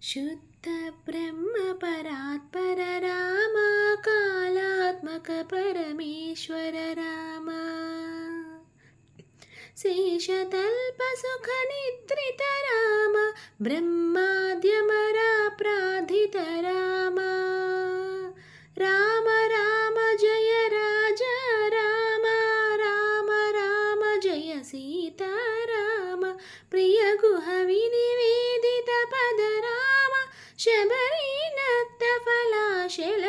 शुद्ध ब्रह्म परात्पर राम कालात्मक परमेश्वर राम शेषतल्प सुख निद्रित राम ब्रह्माद्यमराप्राधित राम राम राम जय राजा राम राम राम जय सीता राम प्रिय गुह विनिवेदित पद राम शबरीनत्त फलाशल